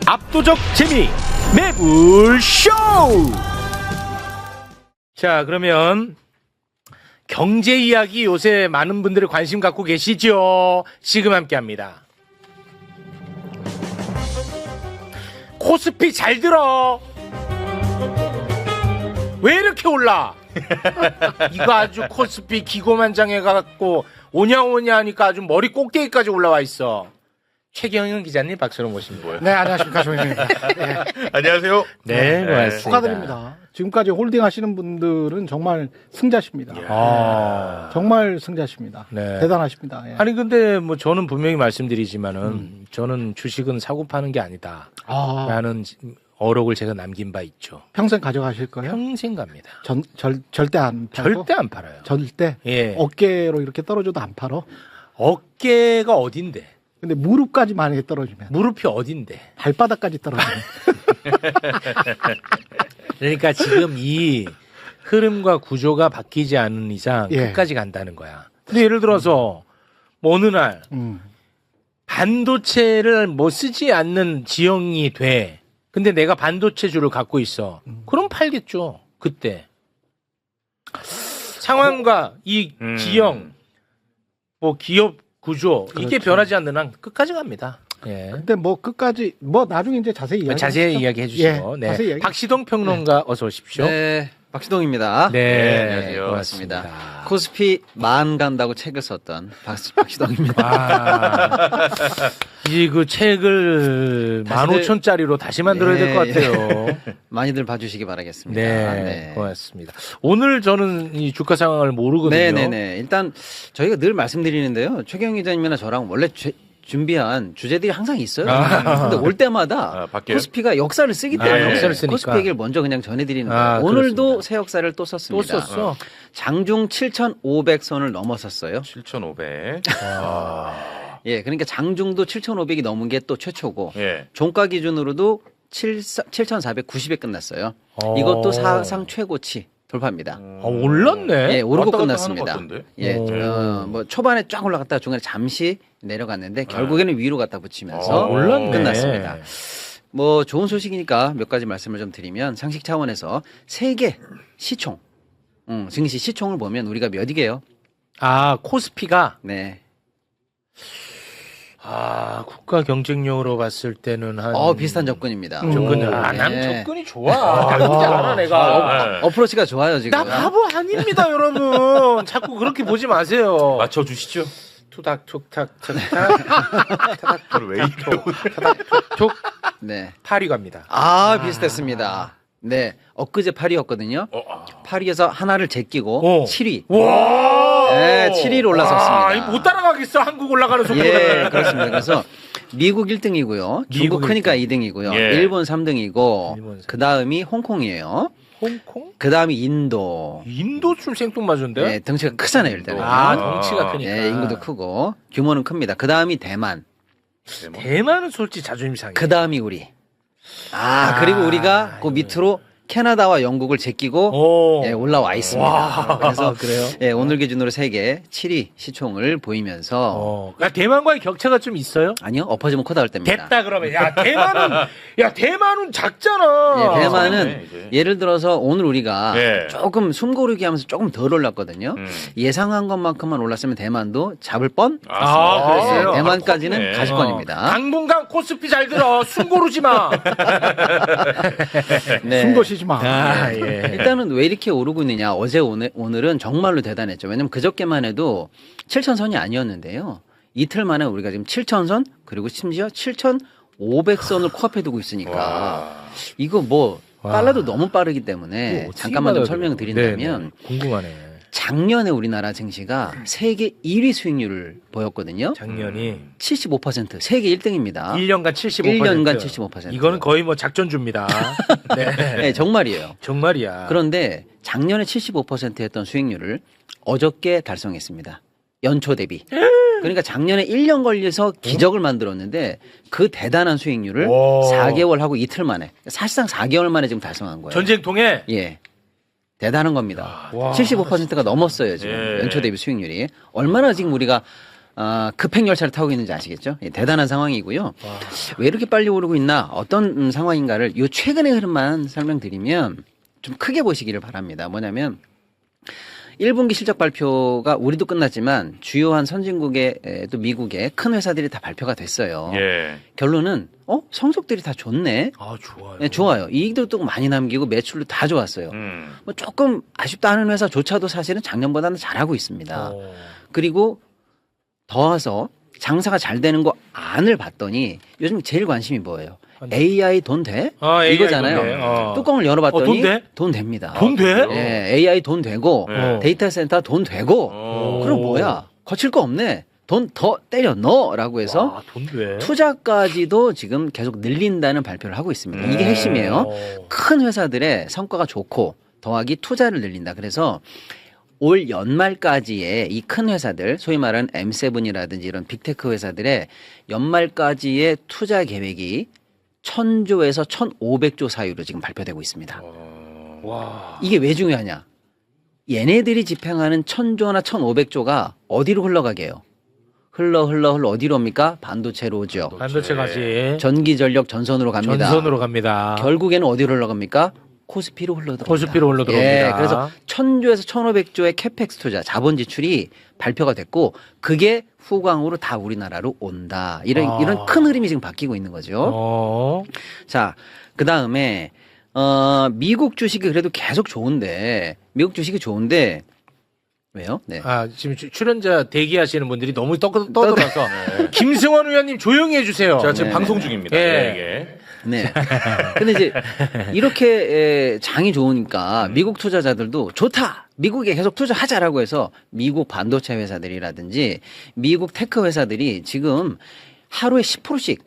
압도적 재미 매불쇼. 자, 그러면 경제 이야기 요새 많은 분들이 관심 갖고 계시죠? 지금 함께합니다. 코스피 잘 들어. 왜 이렇게 올라? 이거 아주 코스피 기고만장해갖고 오냐오냐 하니까 아주 머리 꼭대기까지 올라와 있어. 최경영 기자님 박수로 모십니다. 네, 안녕하십니까. 조영입니다. 네. 안녕하세요. 네, 고맙습니다. 축하드립니다. 지금까지 홀딩 하시는 분들은 정말 승자십니다. 정말 승자십니다. 네. 대단하십니다. 예. 아니 근데 뭐 저는 분명히 말씀드리지만은 저는 주식은 사고 파는 게 아니다. 라는 어록을 제가 남긴 바 있죠. 평생 가져가실 거예요? 평생 갑니다. 절대 안 팔고? 절대 안 팔아요. 절대? 예. 어깨로 이렇게 떨어져도 안 팔어? 어깨가 어딘데? 근데 무릎까지 만약에 떨어지면? 무릎이 어딘데? 발바닥까지 떨어지면? 그러니까 지금 이 흐름과 구조가 바뀌지 않은 이상 예. 끝까지 간다는 거야. 근데 예를 들어서 뭐 어느 날 반도체를 뭐 쓰지 않는 지형이 돼. 근데 내가 반도체주를 갖고 있어. 그럼 팔겠죠. 그때. 상황과 이 지형, 뭐 기업 구조 이게 그렇죠. 변하지 않는 한 끝까지 갑니다. 예. 근데 뭐 끝까지, 뭐 나중에 이제 자세히 이야기. 자세히 이야기해 주시고. 예, 네. 자세히 이야기. 박시동 평론가 어서 오십시오. 네, 박시동입니다. 네, 안녕하세요. 고맙습니다. 코스피 만 간다고 책을 썼던 박시동입니다. 아, 이제 그 책을 다시들- 15,000짜리로 다시 만들어야 될 것 예, 같아요. 많이들 봐주시기 바라겠습니다. 네, 고맙습니다. 오늘 저는 이 주가 상황을 모르거든요. 네네네. 일단 저희가 늘 말씀드리는데요. 최경 기자님이나 저랑 원래 준비한 주제들이 항상 있어요. 근데 올 때마다 바뀌어요? 코스피가 역사를 쓰기 때문에 역사를 쓰니까. 코스피 얘기를 먼저 그냥 전해드리는 거예요. 아, 오늘도 그렇습니다. 새 역사를 또 또 썼습니다. 썼어. 장중 7,500선을 넘어섰어요. 7,500. 예, 그러니까 장중도 7,500이 넘은 게 또 최초고 예. 종가 기준으로도 7,490에 끝났어요. 어. 이것도 사상 최고치 돌파입니다. 올랐네. 예, 오르고 왔다 갔다 끝났습니다. 하는 것 같던데? 예, 뭐 초반에 쫙 올라갔다가 중간에 잠시 내려갔는데 결국에는 위로 갖다 붙이면서 올랐네. 끝났습니다. 뭐 좋은 소식이니까 몇 가지 말씀을 좀 드리면 상식 차원에서 세계 시총, 증시 시총을 보면 우리가 몇 위게요? 아, 코스피가 네. 국가 경쟁력으로 봤을 때는 한 비슷한 접근입니다. 접근을 난 네. 접근이 좋아. 나쁘지 않아 내가. 어프로치가 좋아요 지금. 나 바보 아닙니다, 여러분. 자꾸 그렇게 보지 마세요. 맞춰주시죠. 투닥 툭탁 툭탁 저를 왜 이래요? 툭 네. 8위 갑니다. 비슷했습니다. 네. 엊그제 8위였거든요. 8위에서 하나를 제끼고 어. 7위. 와. 네, 7위로 올라섰습니다. 이거 못 따라가겠어. 한국 올라가는 속도는. 예, 그렇습니다. 그래서 미국 1등이고요. 중국 미국 크니까 2등이고요. 예. 일본 3등이고 일본 3등. 그다음이 홍콩이에요. 홍콩? 그다음이 인도. 인도 좀 생뚱맞은데? 네, 덩치가 크잖아요, 일단. 덩치가 크니까. 예, 인구도 크고 규모는 큽니다. 그다음이 대만. 대만은 솔직히 자존심 상해. 그다음이 우리. 그리고 우리가 그 밑으로 캐나다와 영국을 제끼고 예, 올라와 있습니다. 와, 그래서 그래요? 예, 오늘 기준으로 세계 7위 시총을 보이면서 그러니까 대만과의 격차가 좀 있어요? 아니요, 엎어지면 코다울 때입니다. 됐다 그러면. 대만은 작잖아. 예, 대만은 그러네, 이제. 예를 들어서 오늘 우리가 예. 조금 숨고르기 하면서 조금 덜 올랐거든요. 예상한 것만큼만 올랐으면 대만도 잡을 뻔. 그랬어요? 예, 대만까지는 네. 가시권입니다. 당분간 코스피 잘 들어. 숨 고르지 마. 네. 숨도 쉬지 마. 예. 일단은 왜 이렇게 오르고 있느냐. 어제 오늘은 정말로 대단했죠. 왜냐면 그저께만 해도 7,000선이 아니었는데요. 이틀 만에 우리가 지금 7,000선 그리고 심지어 7,500선을 코앞에 두고 있으니까 이거 뭐 빨라도 너무 빠르기 때문에 잠깐만 좀 설명을 드린다면 궁금하네. 작년에 우리나라 증시가 세계 1위 수익률을 보였거든요. 작년이 75%, 세계 1등입니다. 1년간 75%. 1년간 75%. 이거는 거의 뭐 작전주입니다. 네. 네, 정말이에요. 정말이야. 그런데 작년에 75%였던 수익률을 어저께 달성했습니다. 연초 대비. 그러니까 작년에 1년 걸려서 기적을 만들었는데 그 대단한 수익률을 와. 4개월 하고 이틀 만에, 사실상 4개월 만에 지금 달성한 거예요. 전쟁통에 예. 대단한 겁니다. 와. 75%가 넘었어요, 지금. 예. 연초 대비 수익률이. 얼마나 지금 우리가 급행 열차를 타고 있는지 아시겠죠? 예, 대단한 상황이고요. 왜 이렇게 빨리 오르고 있나 어떤 상황인가를 요 최근의 흐름만 설명드리면 좀 크게 보시기를 바랍니다. 뭐냐면 1분기 실적 발표가 우리도 끝났지만 주요한 선진국의 또 미국의 큰 회사들이 다 발표가 됐어요. 예. 결론은 성적들이 다 좋네. 아, 좋아요. 네, 좋아요. 이익도 또 많이 남기고 매출도 다 좋았어요. 뭐 조금 아쉽다 하는 회사조차도 사실은 작년보다는 잘하고 있습니다. 그리고 더해서 장사가 잘 되는 거 안을 봤더니 요즘 제일 관심이 뭐예요? AI 돈 돼? AI 이거잖아요. 돈 돼. 뚜껑을 열어봤더니 돈 돼? 돈 됩니다. 돈 돼? 예, AI 돈 되고 데이터 센터 돈 되고 그럼 뭐야? 거칠 거 없네. 돈 더 때려 넣어라고 해서 와, 돈 돼? 투자까지도 지금 계속 늘린다는 발표를 하고 있습니다. 이게 핵심이에요. 큰 회사들의 성과가 좋고 더하기 투자를 늘린다. 그래서 올 연말까지의 이 큰 회사들, 소위 말하는 M7이라든지 이런 빅테크 회사들의 연말까지의 투자 계획이 1000조에서 1500조 사이로 지금 발표되고 있습니다. 와. 이게 왜 중요하냐? 얘네들이 집행하는 1000조나 1500조가 어디로 흘러가게 해요? 흘러 어디로 옵니까? 반도체로 오죠. 반도체 가지. 전기 전력 전선으로 갑니다. 전선으로 갑니다. 결국에는 어디로 흘러갑니까? 코스피로 흘러들어옵니다. 코스피로 흘러들어옵니다. 예, 그래서 1000조에서 1500조의 캐펙스 투자, 자본 지출이 발표가 됐고 그게 후광으로 다 우리나라로 온다. 이런 큰 흐름이 지금 바뀌고 있는 거죠. 자, 그다음에 미국 주식이 그래도 계속 좋은데 미국 주식이 좋은데 왜요? 네. 아, 지금 출연자 대기하시는 분들이 너무 떠들어서 김승원 의원님 조용히 해주세요. 제가 지금 네. 방송 중입니다. 예. 네. 근데 이제 이렇게 장이 좋으니까 미국 투자자들도 좋다. 미국에 계속 투자하자라고 해서 미국 반도체 회사들이라든지 미국 테크 회사들이 지금 하루에 10%씩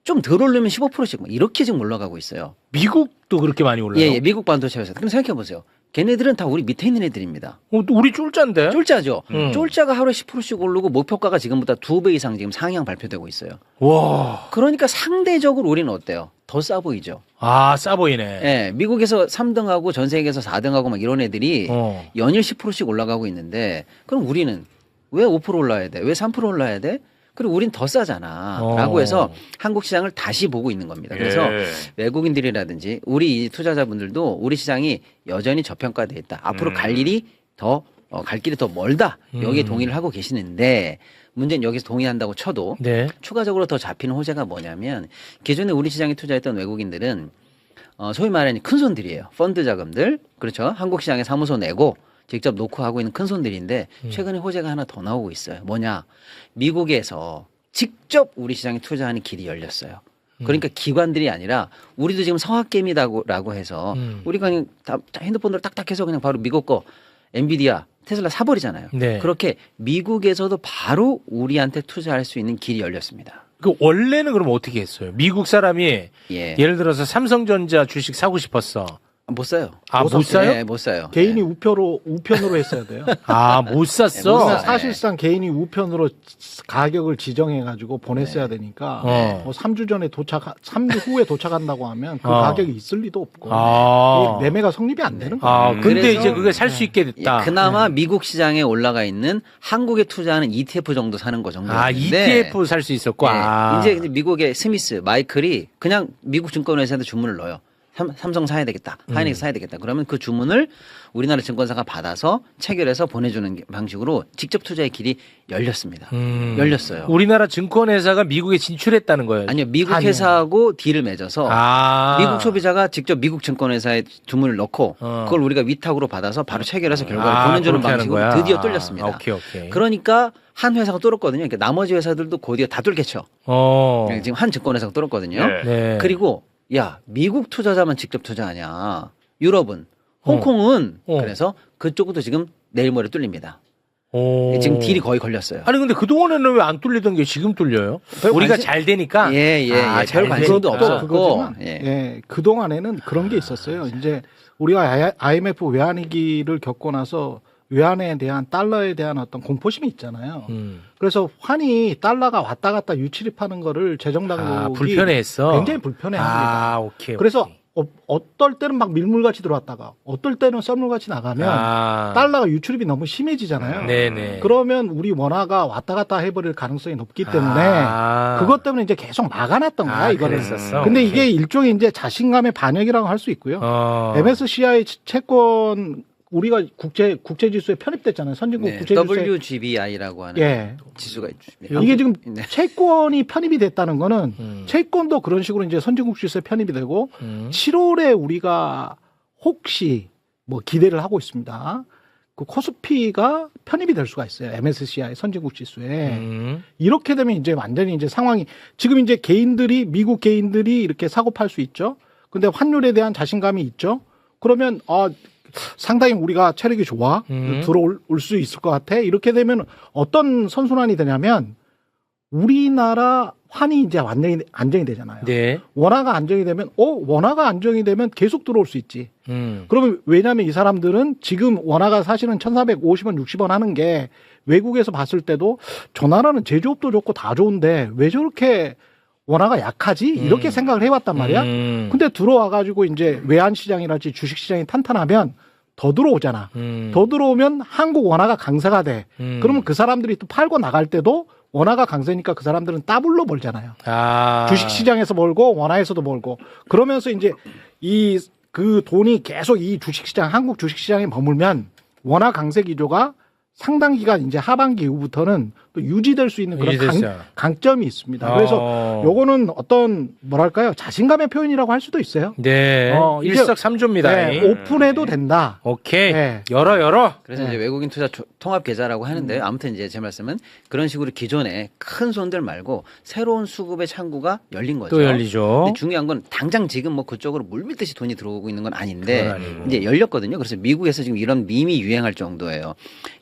좀 덜 오르면 15%씩 이렇게 지금 올라가고 있어요. 미국도 그렇게 많이 올라요? 예, 미국 반도체 회사. 그럼 생각해 보세요. 걔네들은 다 우리 밑에 있는 애들입니다. 우리 쫄자인데? 쫄자죠. 쫄자가 하루에 10%씩 오르고 목표가가 지금보다 2배 이상 지금 상향 발표되고 있어요. 와. 그러니까 상대적으로 우리는 어때요? 더 싸 보이죠. 아, 싸 보이네. 예, 미국에서 3등하고 전 세계에서 4등하고 막 이런 애들이 연일 10%씩 올라가고 있는데 그럼 우리는 왜 5% 올라야 돼? 왜 3% 올라야 돼? 그리고 우린 더 싸잖아. 라고 해서 한국 시장을 다시 보고 있는 겁니다. 그래서 외국인들이라든지 우리 이 투자자분들도 우리 시장이 여전히 저평가돼 있다. 앞으로 갈 일이 갈 길이 더 멀다. 여기에 동의를 하고 계시는데 문제는 여기서 동의한다고 쳐도 네. 추가적으로 더 잡히는 호재가 뭐냐면 기존에 우리 시장에 투자했던 외국인들은 소위 말하는 큰 손들이에요. 펀드 자금들. 그렇죠. 한국 시장에 사무소 내고 직접 놓고 하고 있는 큰 손들인데 최근에 호재가 하나 더 나오고 있어요. 뭐냐? 미국에서 직접 우리 시장에 투자하는 길이 열렸어요. 그러니까 기관들이 아니라 우리도 지금 성학개미라고 해서 우리가 그냥 다 핸드폰으로 딱딱 해서 그냥 바로 미국 거 엔비디아, 테슬라 사버리잖아요. 네. 그렇게 미국에서도 바로 우리한테 투자할 수 있는 길이 열렸습니다. 그 원래는 그럼 어떻게 했어요? 미국 사람이 예를 들어서 삼성전자 주식 사고 싶었어. 못 사요. 아, 못 사요? 네, 못 사요. 개인이 네. 우편으로 했어야 돼요. 아, 못 샀어? 네, 못 사. 사실상 개인이 우편으로 가격을 지정해가지고 보냈어야 되니까 뭐 3주 전에 3주 후에 도착한다고 하면 그 가격이 있을 리도 없고 아. 매매가 성립이 안 되는 거예요. 아, 근데 그래서- 이제 그게 살 수 있게 됐다. 예, 그나마 미국 시장에 올라가 있는 한국에 투자하는 ETF 정도 사는 거 정도. 아, ETF 살 수 있었고. 아. 이제 미국의 스미스, 마이클이 그냥 미국 증권회사한테 주문을 넣어요. 삼성 사야 되겠다. 하이닉스 사야 되겠다. 그러면 그 주문을 우리나라 증권사가 받아서 체결해서 보내주는 방식으로 직접 투자의 길이 열렸습니다. 열렸어요. 우리나라 증권회사가 미국에 진출했다는 거예요. 아니요. 미국 아니요. 회사하고 딜을 맺어서 아. 미국 소비자가 직접 미국 증권회사에 주문을 넣고 어. 그걸 우리가 위탁으로 받아서 바로 체결해서 결과를 보내주는 그렇게 하는 방식으로 거야? 드디어 뚫렸습니다. 아, 오케이. 그러니까 한 회사가 뚫었거든요. 그러니까 나머지 회사들도 곧이어 다 뚫겠죠. 지금 한 증권회사가 뚫었거든요. 네. 그리고 야 미국 투자자만 직접 투자하냐? 유럽은, 홍콩은 그래서 그쪽도 지금 내일 모레 뚫립니다. 지금 딜이 거의 걸렸어요. 아니 근데 그동안에는 왜 안 뚫리던 게 지금 뚫려요? 우리가 관심- 잘 되니까. 별 잘 관심도 되니까. 없었고. 그거지만 예. 그동안에는 그런 게 있었어요. 이제 우리가 IMF 외환위기를 겪고 나서 외환에 대한 달러에 대한 어떤 공포심이 있잖아요. 그래서 환이 달러가 왔다 갔다 유출입하는 거를 재정당국이 불편해했어. 굉장히 불편해합니다. 아, 오케이. 그래서 어떨 때는 막 밀물같이 들어왔다가 어떨 때는 썰물같이 나가면 달러가 유출입이 너무 심해지잖아요. 네네. 그러면 우리 원화가 왔다 갔다 해버릴 가능성이 높기 때문에 그것 때문에 이제 계속 막아놨던 거야 이거를. 그랬었어? 근데 오케이. 이게 일종의 이제 자신감의 반영이라고 할 수 있고요. MSCI 채권 우리가 국제 지수에 편입됐잖아요. 선진국 네, 국제 지수에. WGBI라고 하는 예. 지수가 있습니다. 이게 지금 네. 채권이 편입이 됐다는 거는 채권도 그런 식으로 이제 선진국 지수에 편입이 되고 7월에 우리가 혹시 뭐 기대를 하고 있습니다. 그 코스피가 편입이 될 수가 있어요. MSCI 선진국 지수에. 이렇게 되면 이제 완전히 이제 상황이 지금 이제 미국 개인들이 이렇게 사고 팔 수 있죠. 근데 환율에 대한 자신감이 있죠. 그러면 상당히 우리가 체력이 좋아 들어올 수 있을 것 같아. 이렇게 되면 어떤 선순환이 되냐면 우리나라 환이 이제 완전히 안정이 되잖아요. 네. 원화가 안정이 되면 원화가 안정이 되면 계속 들어올 수 있지. 그러면 왜냐하면 이 사람들은 지금 원화가 사실은 1,450원, 60원 하는 게 외국에서 봤을 때도 저 나라는 제조업도 좋고 다 좋은데 왜 저렇게 원화가 약하지? 이렇게 생각을 해왔단 말이야. 근데 들어와가지고 이제 외환시장이랄지 주식시장이 탄탄하면 더 들어오잖아. 더 들어오면 한국 원화가 강세가 돼. 그러면 그 사람들이 또 팔고 나갈 때도 원화가 강세니까 그 사람들은 더블로 벌잖아요. 주식시장에서 벌고 원화에서도 벌고. 그러면서 이제 그 돈이 계속 이 주식시장, 한국 주식시장에 머물면 원화 강세 기조가 상당 기간 이제 하반기 이후부터는 또 유지될 수 있는 그런 강점이 있습니다. 그래서 요거는 어떤 뭐랄까요 자신감의 표현이라고 할 수도 있어요. 네. 일석삼조입니다. 네, 오픈해도 된다. 오케이. 네. 열어. 그래서 이제 외국인 투자 통합 계좌라고 하는데 아무튼 이제 제 말씀은 그런 식으로 기존에 큰 손들 말고 새로운 수급의 창구가 열린 거죠. 또 열리죠. 근데 중요한 건 당장 지금 뭐 그쪽으로 물밀듯이 돈이 들어오고 있는 건 아닌데 이제 열렸거든요. 그래서 미국에서 지금 이런 밈이 유행할 정도예요.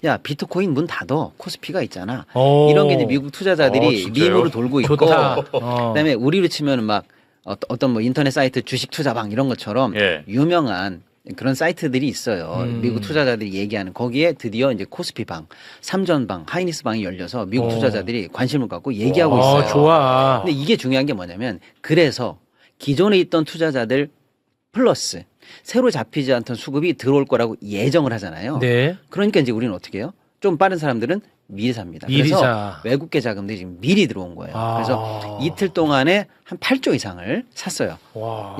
야 비트코인 문 닫어 코스피가 있잖아. 이런 게 이제 미국 투자자들이 밈으로 돌고 있고 그다음에 우리로 치면 막 어떤 뭐 인터넷 사이트 주식 투자방 이런 것처럼 유명한 그런 사이트들이 있어요. 미국 투자자들이 얘기하는 거기에 드디어 이제 코스피방, 삼전방, 하이니스방이 열려서 미국 투자자들이 관심을 갖고 얘기하고 있어요. 좋아. 근데 이게 중요한 게 뭐냐면 그래서 기존에 있던 투자자들 플러스 새로 잡히지 않던 수급이 들어올 거라고 예정을 하잖아요. 네. 그러니까 이제 우리는 어떻게 해요? 좀 빠른 사람들은 미리 삽니다. 미리 그래서 사. 외국계 자금들이 지금 미리 들어온 거예요. 그래서 이틀 동안에 한 8조 이상을 샀어요.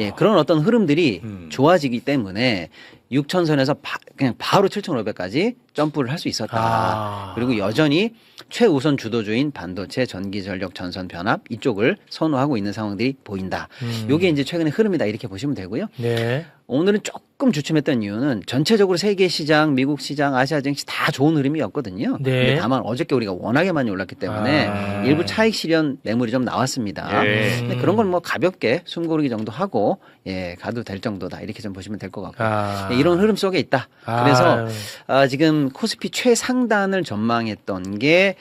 예, 그런 어떤 흐름들이 좋아지기 때문에 6,000선에서 그냥 바로 7,500까지 점프를 할 수 있었다. 그리고 여전히 최우선 주도주인 반도체, 전기전력, 전선 변압 이쪽을 선호하고 있는 상황들이 보인다. 이게 이제 최근의 흐름이다 이렇게 보시면 되고요. 네. 오늘은 조금 주춤했던 이유는 전체적으로 세계 시장, 미국 시장, 아시아 증시 다 좋은 흐름이었거든요. 네. 근데 다만 어저께 우리가 워낙에 많이 올랐기 때문에 일부 차익 실현 매물이 좀 나왔습니다. 근데 그런 건 뭐 가볍게 숨고르기 정도 하고 가도 될 정도다 이렇게 좀 보시면 될 것 같고 이런 흐름 속에 있다. 그래서 지금 코스피 최상단을 전망했던 게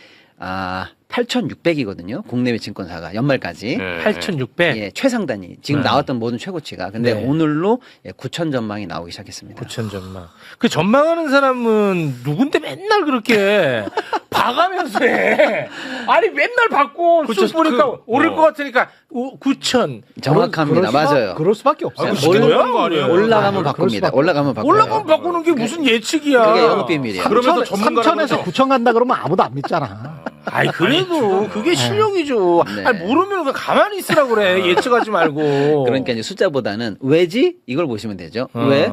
8,600이거든요. 국내외 증권사가 연말까지. 8,600. 예, 최상단이 지금 나왔던 모든 최고치가. 근데 오늘로 9,000 전망이 나오기 시작했습니다. 9천 전망. 그 전망하는 사람은 누군데 맨날 그렇게 봐가면서 해. 아니 맨날 받고 쑥 보니까 오를 것 같으니까 9천. 정확합니다. 맞아요. 그럴 수밖에 없어요. 올라가면 바꿉니다. 올라가면 바꿔요. 올라가면 바꾸는 게 무슨 예측이야. 그게 영업 비밀이에요. 그러면서 3천에서 9천 간다 그러면 아무도 안 믿잖아. 아이 그래도 그게 실력이죠. 네. 아니 모르면 그냥 가만히 있으라 그래. 예측하지 말고. 그러니까 이제 숫자보다는 왜지? 이걸 보시면 되죠. 왜?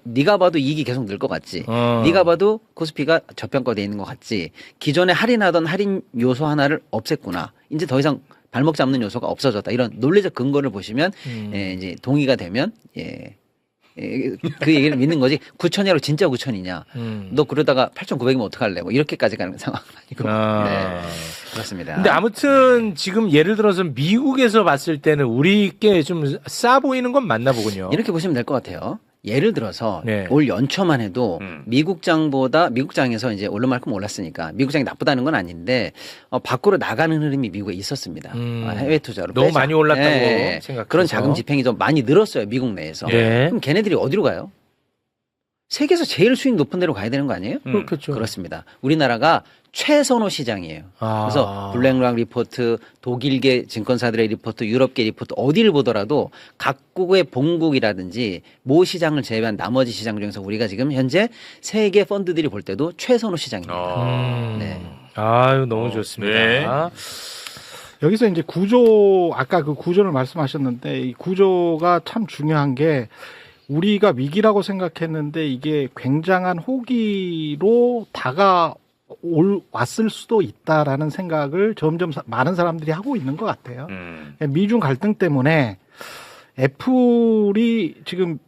네가 봐도 이익이 계속 늘 것 같지. 네가 봐도 코스피가 저평가돼 있는 것 같지. 기존에 할인하던 할인 요소 하나를 없앴구나. 이제 더 이상 발목 잡는 요소가 없어졌다. 이런 논리적 근거를 보시면 이제 동의가 되면 그 얘기를 믿는 거지. 9천이라고 진짜 9천이냐. 너 그러다가 8,900이면 어떡할래. 뭐 이렇게까지 가는 상황은 아니고. 네. 그렇습니다. 근데 아무튼 지금 예를 들어서 미국에서 봤을 때는 우리께 좀 싸 보이는 건 맞나 보군요. 이렇게 보시면 될 것 같아요. 예를 들어서 네. 올 연초만 해도 미국장에서 이제 오르만큼 올랐으니까 미국장이 나쁘다는 건 아닌데 밖으로 나가는 흐름이 미국에 있었습니다. 해외 투자로 너무 빼자. 많이 올랐다고 생각해서. 그런 자금 집행이 좀 많이 늘었어요. 미국 내에서. 네. 그럼 걔네들이 어디로 가요? 세계에서 제일 수익 높은 데로 가야 되는 거 아니에요? 그렇겠죠. 그렇습니다. 우리나라가 최선호 시장이에요. 그래서 블랙락 리포트, 독일계 증권사들의 리포트, 유럽계 리포트 어디를 보더라도 각국의 본국이라든지 모 시장을 제외한 나머지 시장 중에서 우리가 지금 현재 세계 펀드들이 볼 때도 최선호 시장입니다. 네. 아유, 너무 좋습니다. 네. 여기서 이제 구조, 아까 그 구조를 말씀하셨는데 이 구조가 참 중요한 게 우리가 위기라고 생각했는데 이게 굉장한 호기로 왔을 수도 있다라는 생각을 점점 많은 사람들이 하고 있는 것 같아요. 미중 갈등 때문에 애플이 지금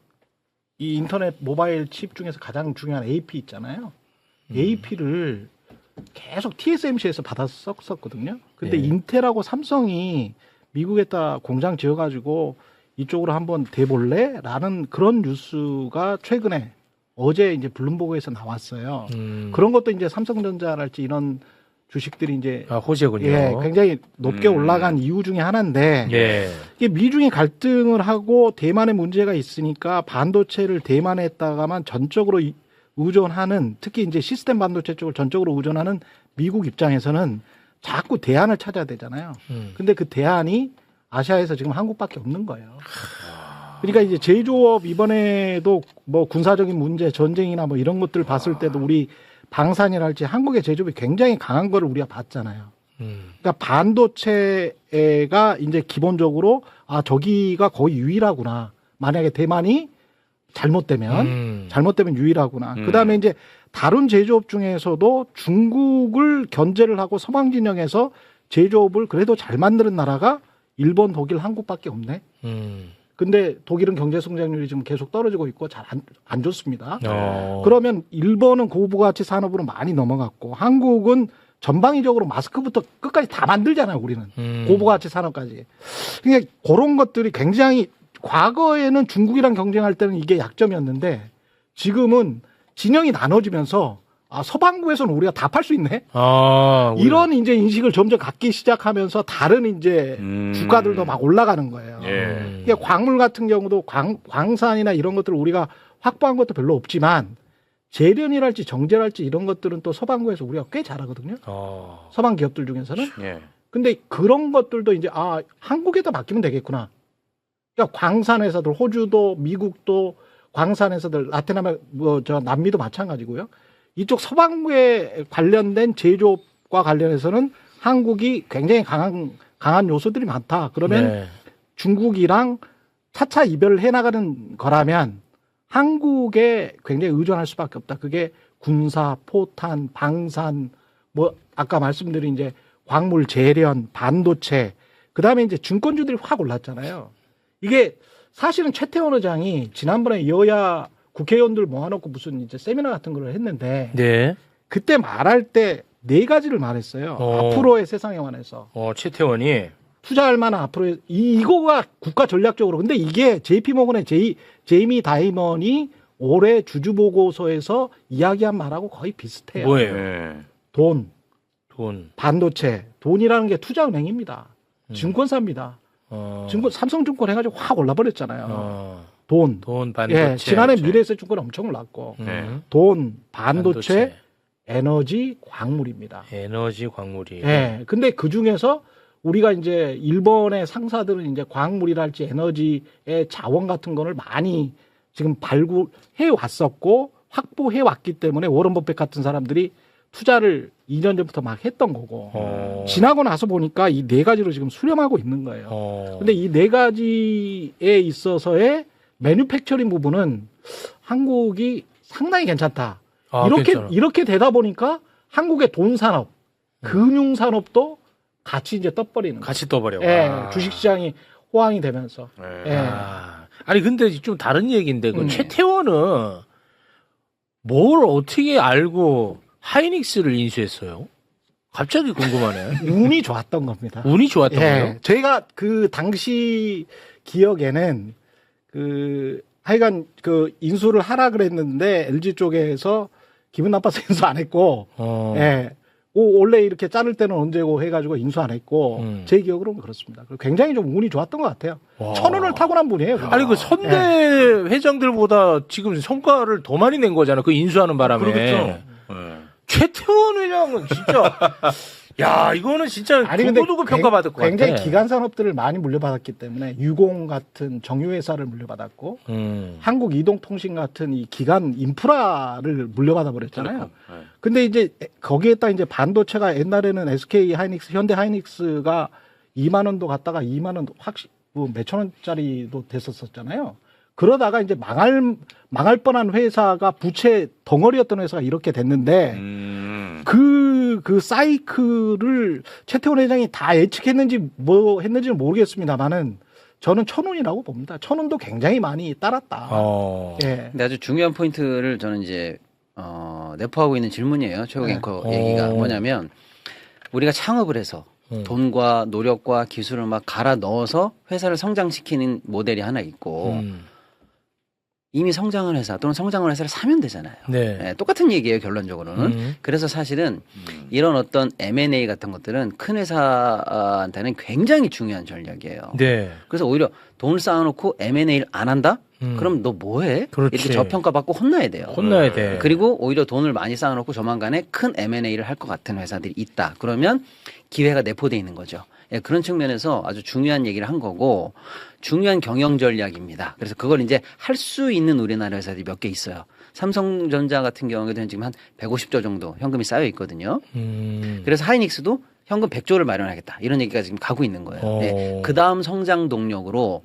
이 인터넷 모바일 칩 중에서 가장 중요한 AP 있잖아요. AP를 계속 TSMC에서 받았었거든요. 근데 네. 인텔하고 삼성이 미국에다 공장 지어가지고 이쪽으로 한번 대볼래? 라는 그런 뉴스가 최근에 어제 이제 블룸버그에서 나왔어요. 그런 것도 이제 삼성전자랄지 이런 주식들이 이제 호재군요. 예, 굉장히 높게 올라간 이유 중에 하나인데 예. 이게 미중이 갈등을 하고 대만에 문제가 있으니까 반도체를 대만에 했다가만 전적으로 의존하는 특히 이제 시스템 반도체 쪽을 전적으로 의존하는 미국 입장에서는 자꾸 대안을 찾아야 되잖아요. 근데 그 대안이 아시아에서 지금 한국밖에 없는 거예요. 그러니까 이제 제조업 이번에도 뭐 군사적인 문제, 전쟁이나 뭐 이런 것들 봤을 때도 우리 방산이랄지 한국의 제조업이 굉장히 강한 거를 우리가 봤잖아요. 그러니까 반도체가 이제 기본적으로 저기가 거의 유일하구나. 만약에 대만이 잘못되면 유일하구나. 그다음에 이제 다른 제조업 중에서도 중국을 견제를 하고 서방 진영에서 제조업을 그래도 잘 만드는 나라가 일본, 독일, 한국밖에 없네. 근데 독일은 경제 성장률이 지금 계속 떨어지고 있고 잘 안 좋습니다. 그러면 일본은 고부가치 산업으로 많이 넘어갔고 한국은 전방위적으로 마스크부터 끝까지 다 만들잖아요. 우리는 고부가치 산업까지. 그러니까 그런 것들이 굉장히 과거에는 중국이랑 경쟁할 때는 이게 약점이었는데 지금은 진영이 나눠지면서 서방부에서는 우리가 다 팔 수 있네. 이런 이제 인식을 점점 갖기 시작하면서 다른 이제 주가들도 막 올라가는 거예요. 예. 그러니까 광물 같은 경우도 광산이나 이런 것들을 우리가 확보한 것도 별로 없지만 재련이랄지 정제랄지 이런 것들은 또 서방부에서 우리가 꽤 잘하거든요. 서방 기업들 중에서는. 예. 근데 그런 것들도 이제 한국에다 맡기면 되겠구나. 그러니까 광산 회사들 호주도 미국도 광산 회사들 라틴아메리카 남미도 마찬가지고요. 이쪽 서방부에 관련된 제조업과 관련해서는 한국이 굉장히 강한 요소들이 많다. 그러면 네. 중국이랑 차차 이별을 해나가는 거라면 한국에 굉장히 의존할 수밖에 없다. 그게 군사, 포탄, 방산, 뭐 아까 말씀드린 이제 광물 재련, 반도체, 그 다음에 이제 증권주들이 확 올랐잖아요. 이게 사실은 최태원 의장이 지난번에 여야 국회의원들 모아놓고 무슨 이제 세미나 같은 걸 했는데 네. 그때 말할 때 4가지를 말했어요. 앞으로의 세상에 관해서. 최태원이. 투자할 만한 앞으로의 이거가 국가 전략적으로. 근데 이게 JP모건의 제이미 다이먼이 올해 주주보고서에서 이야기한 말하고 거의 비슷해요. 뭐예요? 예. 돈, 반도체. 돈이라는 게 투자은행입니다. 증권사입니다. 삼성증권 해가지고 확 올라버렸잖아요. 돈, 반도체. 예, 지난해 미래에셋증권 엄청 올랐고 돈, 반도체, 에너지, 광물입니다. 에너지, 광물이. 예, 근데 그 중에서 우리가 이제 일본의 상사들은 이제 광물이랄지 에너지의 자원 같은 거를 많이 지금 발굴해 왔었고 확보해 왔기 때문에 워런 버핏 같은 사람들이 투자를 2년 전부터 막 했던 거고 지나고 나서 보니까 이 4가지로 지금 수렴하고 있는 거예요. 근데 이 4가지에 있어서의 매뉴팩처링 부분은 한국이 상당히 괜찮다. 이렇게 되다 보니까 한국의 돈 산업, 금융 산업도 같이 이제 떠버리는 거예요. 같이 떠버려. 예, 주식시장이 호황이 되면서. 예. 예. 아니 근데 좀 다른 얘기인데 그 최태원은 뭘 어떻게 알고 하이닉스를 인수했어요? 갑자기 궁금하네. 운이 좋았던 겁니다. 운이 좋았던 거예요? 예. 저희가 그 당시 기억에는 하여간 인수를 하라 그랬는데 LG 쪽에서 기분 나빠서 인수 안 했고, 예. 원래 이렇게 자를 때는 언제고 해가지고 인수 안 했고, 제 기억으로는 그렇습니다. 굉장히 좀 운이 좋았던 것 같아요. 천운을 타고난 분이에요. 아니 그 선대 회장들보다 지금 성과를 더 많이 낸 거잖아. 그 인수하는 바람에. 그렇겠죠. 예. 최태원 회장은 진짜 야 이거는 진짜 두고두고 평가받을 것 굉장히 같아. 기간 산업들을 많이 물려받았기 때문에 유공 같은 정유회사를 물려받았고 한국이동통신 같은 이 기간 인프라를 물려받아 버렸잖아요. 네. 근데 이제 거기에다 이제 반도체가 옛날에는 SK 하이닉스, 현대 하이닉스가 2만 원도 갔다가 2만 원 몇천 원짜리도 됐었잖아요. 그러다가 이제 망할 뻔한 회사가 부채 덩어리였던 회사가 이렇게 됐는데 그 사이클을 최태원 회장이 다 예측했는지 뭐 했는지는 모르겠습니다만은 저는 천운이라고 봅니다. 천운도 굉장히 많이 따랐다. 예. 근데 아주 중요한 포인트를 저는 이제 내포하고 있는 질문이에요. 최욱 앵커 얘기가 뭐냐면 우리가 창업을 해서 돈과 노력과 기술을 막 갈아 넣어서 회사를 성장시키는 모델이 하나 있고 이미 성장한 회사 또는 성장한 회사를 사면 되잖아요. 네. 네, 똑같은 얘기예요, 결론적으로는. 그래서 사실은 이런 어떤 M&A 같은 것들은 큰 회사한테는 굉장히 중요한 전략이에요. 네. 그래서 오히려 돈을 쌓아놓고 M&A를 안 한다? 그럼 너 뭐해? 그렇지. 이렇게 저평가받고 혼나야 돼요. 혼나야 돼. 그리고 오히려 돈을 많이 쌓아놓고 조만간에 큰 M&A를 할 것 같은 회사들이 있다. 그러면 기회가 내포돼 있는 거죠. 예, 그런 측면에서 아주 중요한 얘기를 한 거고 중요한 경영 전략입니다. 그래서 그걸 이제 할 수 있는 우리나라 회사들이 몇 개 있어요. 삼성전자 같은 경우에는 지금 한 150조 정도 현금이 쌓여 있거든요. 그래서 하이닉스도 현금 100조를 마련하겠다. 이런 얘기가 지금 가고 있는 거예요. 예, 그 다음 성장 동력으로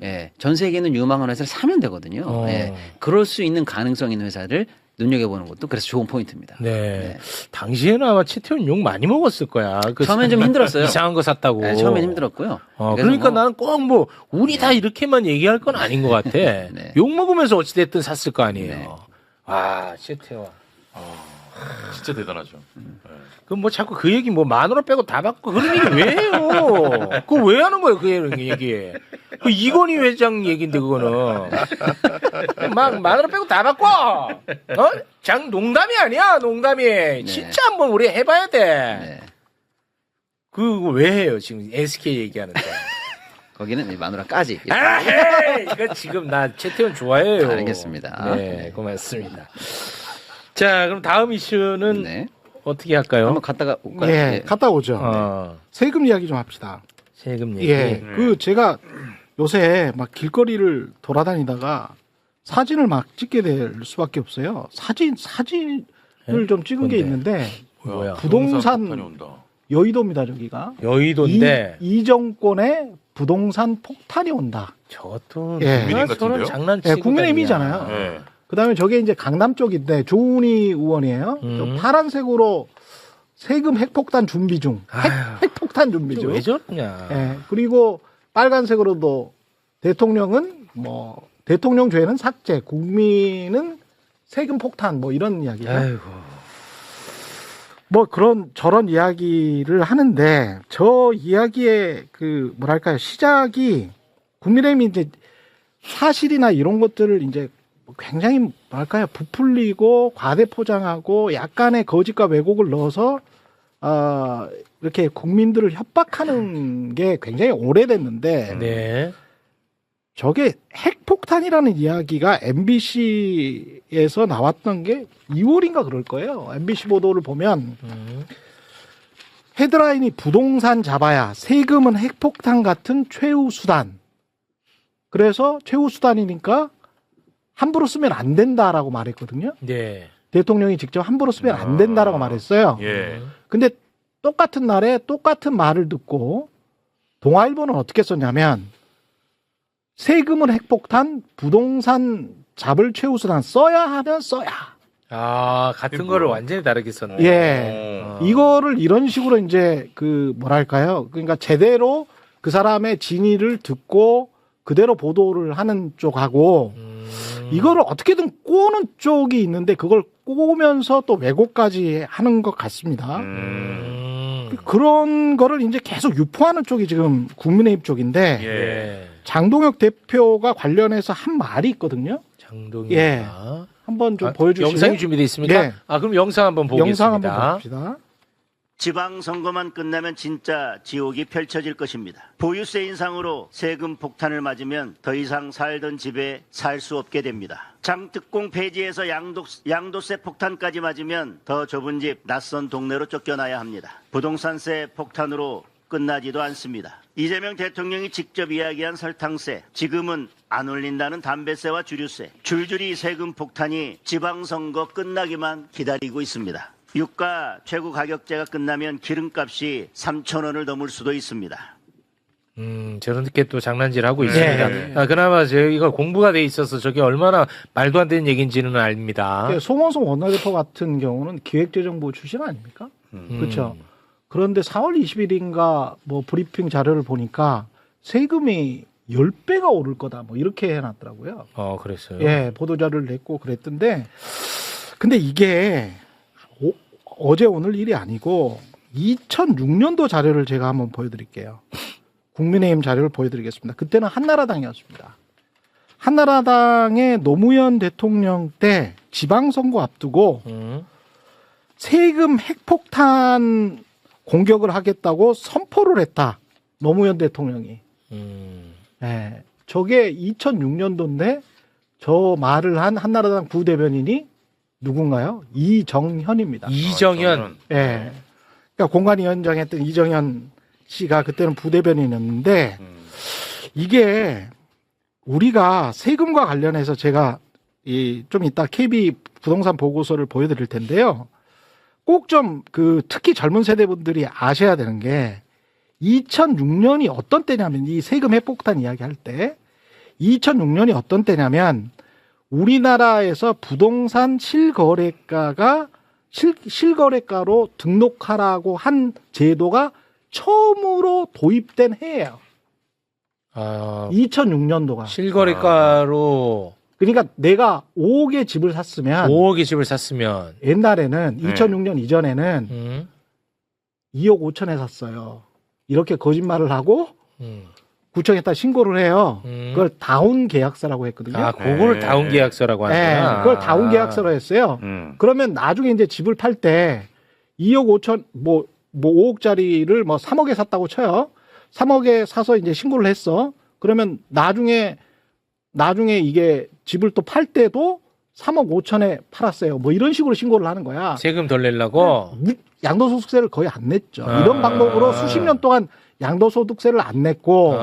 예, 전 세계는 유망한 회사를 사면 되거든요. 예, 그럴 수 있는 가능성 있는 회사를 눈여겨보는 것도 그래서 좋은 포인트입니다. 네. 당시에는 아마 최태원 욕 많이 먹었을 거야. 처음엔 좀 힘들었어요. 이상한 거 샀다고. 네, 처음엔 힘들었고요. 그러니까 나는 꼭 뭐 우리 다 이렇게만 얘기할 건 아닌 것 같아. 네. 욕 먹으면서 어찌됐든 샀을 거 아니에요. 네. 와, 최태원. 진짜 대단하죠. 그럼 뭐 자꾸 그 얘기 뭐 마누라 빼고 다 받고 그런 얘기 왜 해요? 그거 왜 하는 거예요? 그 얘기. 그 이건희 회장 얘기인데 그거는 막 마누라 빼고 다 받고 농담이 아니야 농담이 진짜 한번 우리 해봐야 돼. 네. 그거 왜 해요 지금 SK 얘기하는데? 거기는 이 마누라까지. 아, 헤이! 이거 지금 나 최태원 좋아해요. 알겠습니다. 네, 고맙습니다. 자, 그럼 다음 이슈는 네. 어떻게 할까요? 한번 갔다가 올까요? 예, 네. 갔다 오죠. 세금 이야기 좀 합시다. 세금 얘기. 예, 그 제가 요새 막 길거리를 돌아다니다가 사진을 막 찍게 될 수밖에 없어요. 사진을 좀 찍은 게 뭔데? 있는데 뭐야? 부동산 폭탄이 온다. 여의도입니다, 저기가. 여의도인데 이 정권의 부동산 폭탄이 온다. 저것도 예. 국민의힘 같은데요? 장난치고 예, 국민의힘이잖아요. 네. 그다음에 저게 이제 강남 쪽인데 조은희 의원이에요. 저 파란색으로 세금 핵폭탄 준비 중. 핵폭탄 준비 중. 왜 저러냐? 예. 그리고 빨간색으로도 대통령은 뭐 대통령 죄는 삭제, 국민은 세금 폭탄 뭐 이런 이야기죠. 아이고. 뭐 그런 저런 이야기를 하는데 저 이야기의 그 뭐랄까요 시작이 국민의힘이 이제 사실이나 이런 것들을 이제 굉장히 뭐랄까요 부풀리고 과대 포장하고 약간의 거짓과 왜곡을 넣어서 이렇게 국민들을 협박하는 게 굉장히 오래됐는데 네. 저게 핵폭탄이라는 이야기가 MBC에서 나왔던 게 2월인가 그럴 거예요. MBC 보도를 보면 헤드라인이 부동산 잡아야 세금은 핵폭탄 같은 최후 수단. 그래서 최후 수단이니까 함부로 쓰면 안 된다라고 말했거든요. 네. 대통령이 직접 함부로 쓰면 안 된다라고 말했어요. 예. 근데 똑같은 날에 똑같은 말을 듣고 동아일보는 어떻게 썼냐면 세금은 핵폭탄, 부동산 잡을 최우수단 써야 하면 써야. 아, 같은 거를 완전히 다르게 썼네. 예. 이거를 이런 식으로 이제 그 뭐랄까요. 그러니까 제대로 그 사람의 진위를 듣고 그대로 보도를 하는 쪽하고 이거를 어떻게든 꼬는 쪽이 있는데 그걸 꼬면서 또 왜곡까지 하는 것 같습니다. 그런 거를 이제 계속 유포하는 쪽이 지금 국민의힘 쪽인데 예. 장동혁 대표가 관련해서 한 말이 있거든요. 장동희. 예. 한번 좀 보여주실래요? 영상이 준비되어 있습니까? 예. 아, 그럼 영상 한번 보겠습니다. 영상 한번 봅시다. 지방선거만 끝나면 진짜 지옥이 펼쳐질 것입니다. 보유세 인상으로 세금 폭탄을 맞으면 더 이상 살던 집에 살 수 없게 됩니다. 장특공 폐지에서 양도세 폭탄까지 맞으면 더 좁은 집, 낯선 동네로 쫓겨나야 합니다. 부동산세 폭탄으로 끝나지도 않습니다. 이재명 대통령이 직접 이야기한 설탕세, 지금은 안 올린다는 담배세와 주류세, 줄줄이 세금 폭탄이 지방선거 끝나기만 기다리고 있습니다. 유가 최고 가격제가 끝나면 기름값이 3,000원을 넘을 수도 있습니다. 저렇게 또 장난질하고 있습니다. 그나마 저희가 공부가 돼 있어서 저게 얼마나 말도 안 되는 얘기인지는 압니다. 송원송 원내대표 같은 경우는 기획재정부 출신 아닙니까? 그렇죠. 그런데 4월 20일인가 뭐 브리핑 자료를 보니까 세금이 10배가 오를 거다 뭐 이렇게 해놨더라고요. 그랬어요. 예, 보도자료를 냈고 그랬던데, 근데 이게 어제 오늘 일이 아니고 2006년도 자료를 제가 한번 보여드릴게요. 국민의힘 자료를 보여드리겠습니다. 그때는 한나라당이었습니다. 한나라당의 노무현 대통령 때 지방선거 앞두고 세금 핵폭탄 공격을 하겠다고 선포를 했다. 노무현 대통령이. 예, 저게 2006년도인데 저 말을 한 한나라당 부대변인이 누군가요? 이정현입니다. 이정현. 예. 그러니까 공관위원장 했던 이정현 씨가 그때는 부대변인이었는데, 이게 우리가 세금과 관련해서 제가 좀 이따 KB 부동산 보고서를 보여드릴 텐데요. 꼭 좀 특히 젊은 세대분들이 아셔야 되는 게 2006년이 어떤 때냐면, 이 세금 핵폭탄 이야기할 때 2006년이 어떤 때냐면 우리나라에서 부동산 실거래가가 실거래가로 등록하라고 한 제도가 처음으로 도입된 해예요. 2006년도가. 실거래가로 그러니까 내가 5억의 집을 샀으면 5억의 집을 샀으면 옛날에는 2006년 이전에는 2억 5천에 샀어요. 이렇게 거짓말을 하고 구청에다 신고를 해요. 그걸 다운 계약서라고 했거든요. 그거를 다운 계약서라고 하는구나. 네, 그걸 다운 계약서로 했어요. 그러면 나중에 이제 집을 팔 때 2억 5천, 뭐 5억짜리를 뭐 3억에 샀다고 쳐요. 3억에 사서 이제 신고를 했어. 그러면 나중에 이게 집을 또 팔 때도 3억 5천에 팔았어요. 뭐 이런 식으로 신고를 하는 거야. 세금 덜 내려고? 양도소득세를 거의 안 냈죠. 이런 방법으로 수십 년 동안 양도소득세를 안 냈고,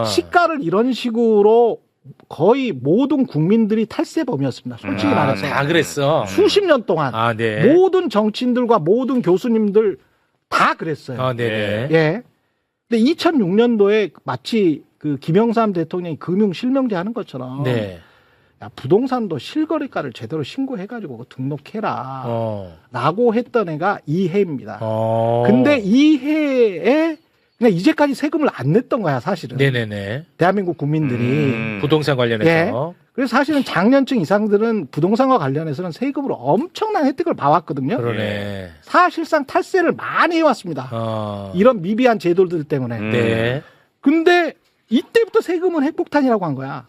시가를 이런 식으로 거의 모든 국민들이 탈세범이었습니다. 솔직히 말해서. 다 그랬어. 수십 년 동안. 네. 모든 정치인들과 모든 교수님들 다 그랬어요. 네네. 예. 근데 2006년도에 마치 김영삼 대통령이 금융 실명제 하는 것처럼. 네. 야, 부동산도 실거래가를 제대로 신고해가지고 그거 등록해라. 라고 했던 애가 이 해입니다. 근데 이 해에 그냥 이제까지 세금을 안 냈던 거야, 사실은. 네네네. 대한민국 국민들이. 부동산 관련해서. 예. 그래서 사실은 장년층 이상들은 부동산과 관련해서는 세금으로 엄청난 혜택을 봐왔거든요. 그러네. 사실상 탈세를 많이 해왔습니다. 이런 미비한 제도들 때문에. 네. 근데 이때부터 세금은 핵폭탄이라고 한 거야.